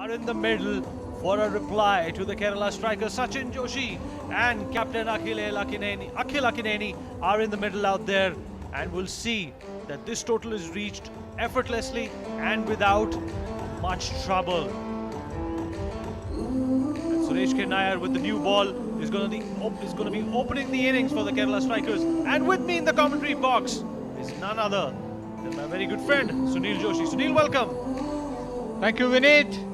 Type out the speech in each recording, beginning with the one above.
are in the middle for a reply to the Kerala striker Sachin Joshi, and captain Akhil Akineni are in the middle out there, and we'll see that this total is reached effortlessly and without much trouble. And Suresh K. Nair with the new ball is going to be opening the innings for the Kerala strikers, and with me in the commentary box is none other than my very good friend Sunil Joshi. Sunil, welcome. Thank you, Vineet.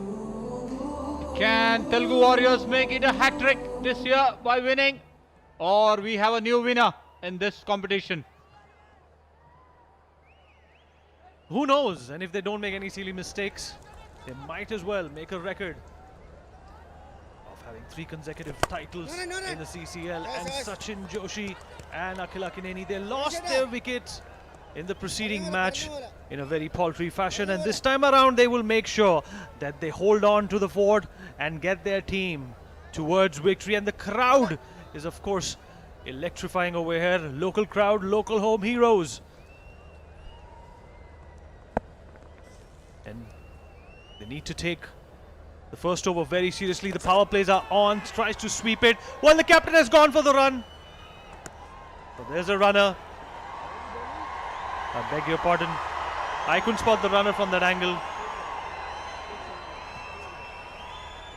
Can Telugu Warriors make it a hat-trick this year by winning, or we have a new winner in this competition? Who knows? And if they don't make any silly mistakes, they might as well make a record of having 3 consecutive titles in the CCL. And Sachin Joshi and Akhil Akineni, they lost their wickets in the preceding match in a very paltry fashion, and this time around they will make sure that they hold on to the fort and get their team towards victory. And the crowd is of course electrifying over here. Local crowd, local home heroes. And they need to take the first over very seriously. The power plays are on, tries to sweep it while the captain has gone for the run. So there's a runner. I beg your pardon, I couldn't spot the runner from that angle.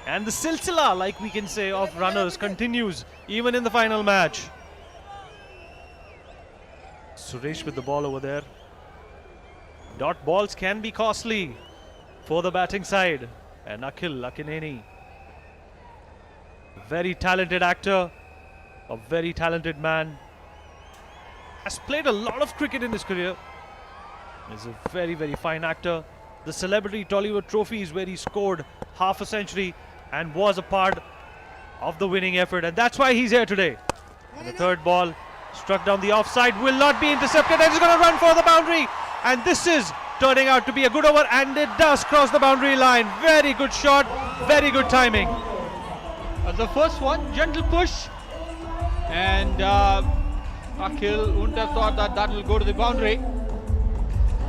And the silsila, like we can say, of runners continues even in the final match. Suresh with the ball over there. Dot balls can be costly for the batting side. And Akhil Akineni, very talented actor, a very talented man, has played a lot of cricket in his career. He's a very, very fine actor. The Celebrity Tollywood Trophy is where he scored half a century and was a part of the winning effort, and that's why he's here today. And the third ball struck down the offside, will not be intercepted, and he's going to run for the boundary. And this is turning out to be a good over, and it does cross the boundary line. Very good shot, very good timing. The first one, gentle push, and Akhil wouldn't have thought that will go to the boundary.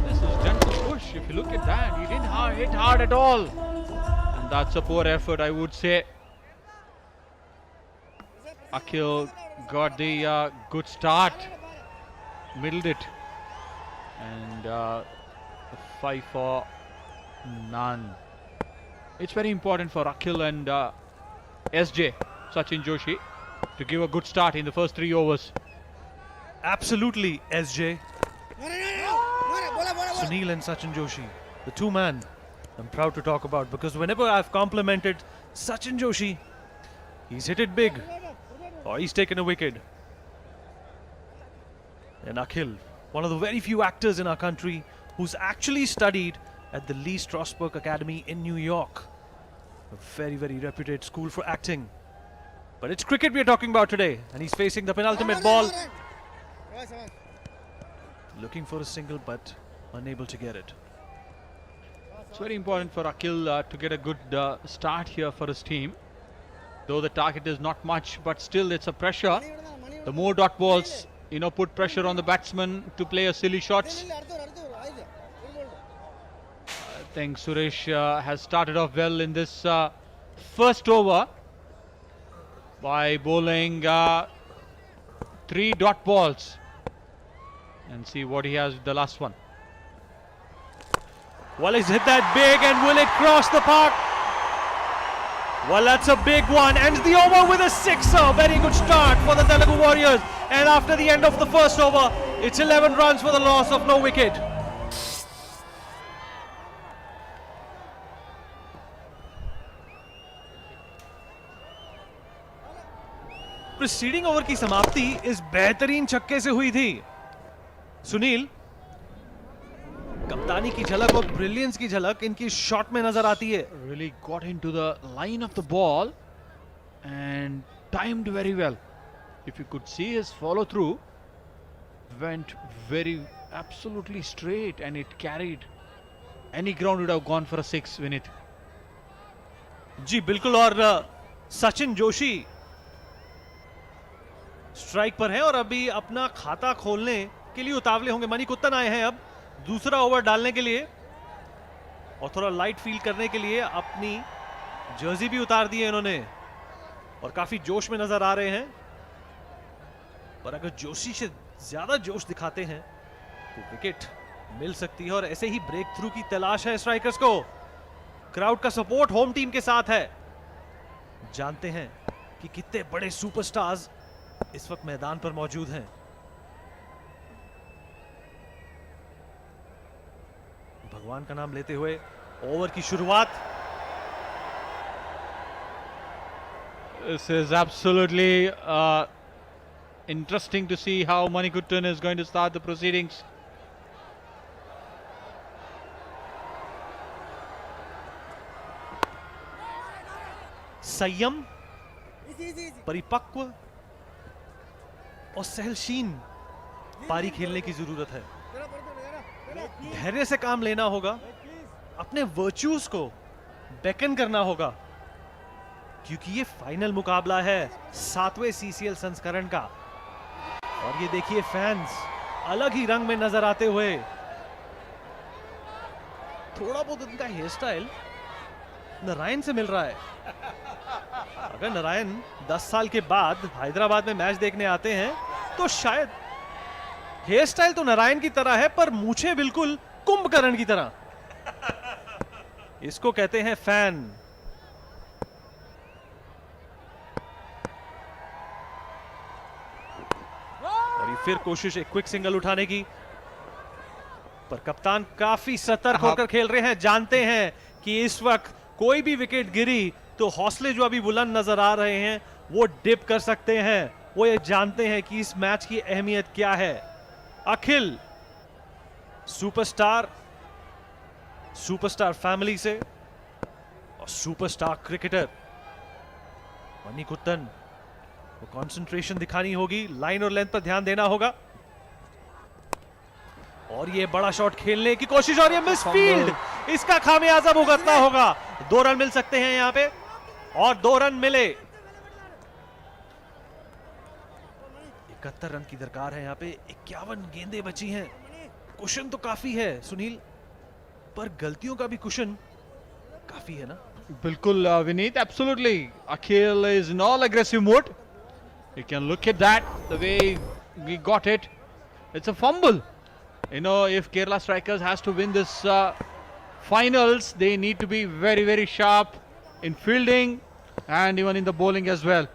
This is gentle push. If you look at that, he didn't hit hard at all, and that's a poor effort, I would say. Akhil got the good start, middled it, and 5 for none. It's very important for Akhil and SJ, Sachin Joshi, to give a good start in the first 3 overs. Absolutely, SJ. Sunil and Sachin Joshi, the two man I'm proud to talk about, because whenever I've complimented Sachin Joshi, he's hit it big or he's taken a wicket. And Akhil, one of the very few actors in our country who's actually studied at the Lee Strasberg Academy in New York, a very, very reputed school for acting. But it's cricket we're talking about today, and he's facing the penultimate ball, looking for a single but unable to get it. It's very important for Akhil to get a good start here for his team. Though the target is not much, but still it's a pressure. The more dot balls, put pressure on the batsman to play a silly shots. I think Suresh has started off well in this first over by bowling 3 dot balls. And see what he has with the last one. Well, he's hit that big, and will it cross the park? Well, that's a big one, and the over with a sixer. Very good start for the Telugu Warriors, and after the end of the first over, it's 11 runs for the loss of no wicket. Preceding over की समाप्ति इस बेहतरीन छक्के से हुई थी. सुनील, कप्तानी की झलक और ब्रिलियंस की झलक इनकी शॉट में नजर आती है. Really got into the line of the ball and timed very well. If you could see his follow through, went absolutely straight, and it carried. Any ground would have gone for a 6, Vineet. जी बिल्कुल. और Sachin Joshi strike पर हैं और अभी अपना खाता खोलने के लिए उतावले होंगे. मनी कुत्तन आए हैं अब दूसरा ओवर डालने के लिए और थोड़ा लाइट फील करने के लिए अपनी जर्सी भी उतार दी है इन्होंने और काफी जोश में नजर आ रहे हैं, पर अगर जोशी से ज्यादा जोश दिखाते हैं तो विकेट मिल सकती है और ऐसे ही ब्रेक थ्रू की तलाश है स्ट्राइकर्स को। क्राउड का सपोर्ट होम टीम के साथ है। जानते हैं कि कितने बड़े सुपरस्टार्स इस वक्त मैदान पर मौजूद हैं। भगवान का नाम लेते हुए ओवर की शुरुआत। This is absolutely interesting to see how Manikuttan is going to start the proceedings. संयम, परिपक्व और सहनशील पारी खेलने की जरूरत है। धैर्य से काम लेना होगा, अपने वर्च्यूज को बेकन करना होगा, क्योंकि ये फाइनल मुकाबला है 7वें सीसीएल संस्करण का। और ये देखिए फैंस अलग ही रंग में नजर आते हुए। थोड़ा बहुत उनका हेयर स्टाइल नारायण से मिल रहा है। अगर नारायण 10 साल के बाद हैदराबाद में मैच देखने आते हैं तो शायद हेयर स्टाइल तो नारायण की तरह है, पर मूछें बिल्कुल कुंभकर्ण की तरह। इसको कहते हैं फैन। और ये फिर कोशिश एक क्विक सिंगल उठाने की, पर कप्तान काफी सतर्क होकर खेल रहे हैं। जानते हैं कि इस वक्त कोई भी विकेट गिरी तो हौसले जो अभी बुलंद नजर आ रहे हैं वो डिप कर सकते हैं। वो ये जानते हैं कि इस मैच की अहमियत क्या है। अखिल सुपरस्टार फैमिली से और सुपरस्टार क्रिकेटर मणिकुट्टन को कंसंट्रेशन दिखानी होगी, लाइन और लेंथ पर ध्यान देना होगा। और ये बड़ा शॉट खेलने की कोशिश और ये मिसफील्ड, इसका खामियाजा भुगतना होगा। 2 रन मिल सकते हैं यहां पे और 2 रन मिले। 71 रन की दरकार है यहां पे। 51 गेंदें बची हैं। कुशन तो काफी है सुनील, पर गलतियों का भी कुशन काफी है ना। Bilkul, Vineet, absolutely. Akhil is in all aggressive mode. You can look at that, the way we got it. It's a fumble. You know, if Kerala Strikers has to win this finals, they need to be very, very sharp in fielding and even in the bowling as well.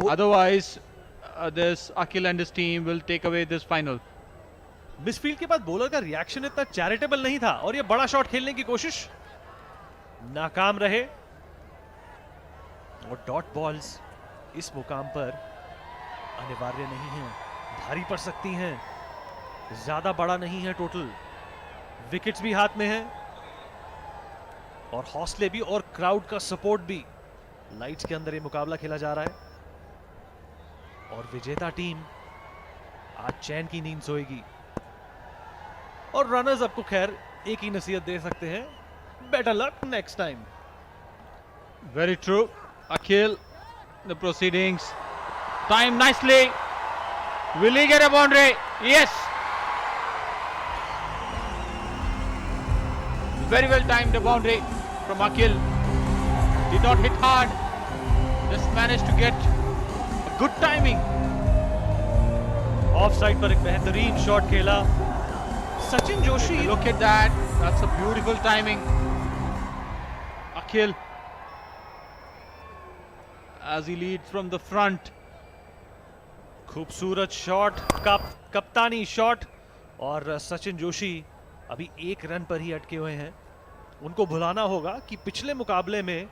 Otherwise, this Akhil and his team will take away this final. Misfield के बाद bowler का reaction इतना charitable नहीं था और ये बड़ा shot खेलने की कोशिश नाकाम रहे। और डॉट बॉल्स इस मुकाम पर अनिवार्य नहीं है, भारी पड़ सकती हैं, ज्यादा बड़ा नहीं है टोटल। विकेट्स भी हाथ में हैं और हौसले भी और क्राउड का सपोर्ट भी। लाइट्स के अंदर ये मुकाबला खेला जा रहा है और विजेता टीम आज चैन की नींद सोएगी। और रनर्स आपको खैर एक ही नसीहत दे सकते हैं, better luck next time. Very true. Akhil, the proceedings. Time nicely. Will he get a boundary? Yes. Very well timed the boundary from Akhil. Did not hit hard. Just managed to get a good timing. Of side पर एक बेहतरीन shot खेला Sachin Joshi. Look at that. That's a beautiful timing. Akhil, as he leads from the front. खूबसूरत shot, कप्तानी shot. और सचिन जोशी अभी 1 run पर ही अटके हुए हैं। उनको भुलाना होगा कि पिछले मुकाबले में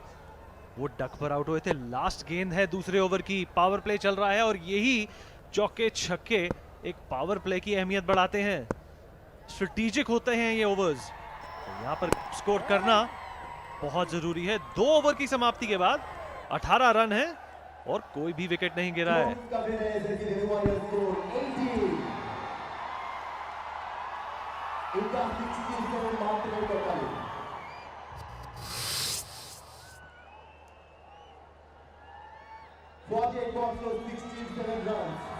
वो डक पर आउट हुए थे। लास्ट गेंद है दूसरे ओवर की, पावर प्ले चल रहा है और यही चौके छक्के एक पावर प्ले की अहमियत बढ़ाते हैं। स्ट्रेटेजिक होते हैं ये ओवर्स। तो यहाँ पर स्कोर करना बहुत जरूरी है। 2 ओवर की समाप्ति के बाद 18 रन है और कोई भी विकेट नहीं गिरा है। Forty-eight balls for 67 runs.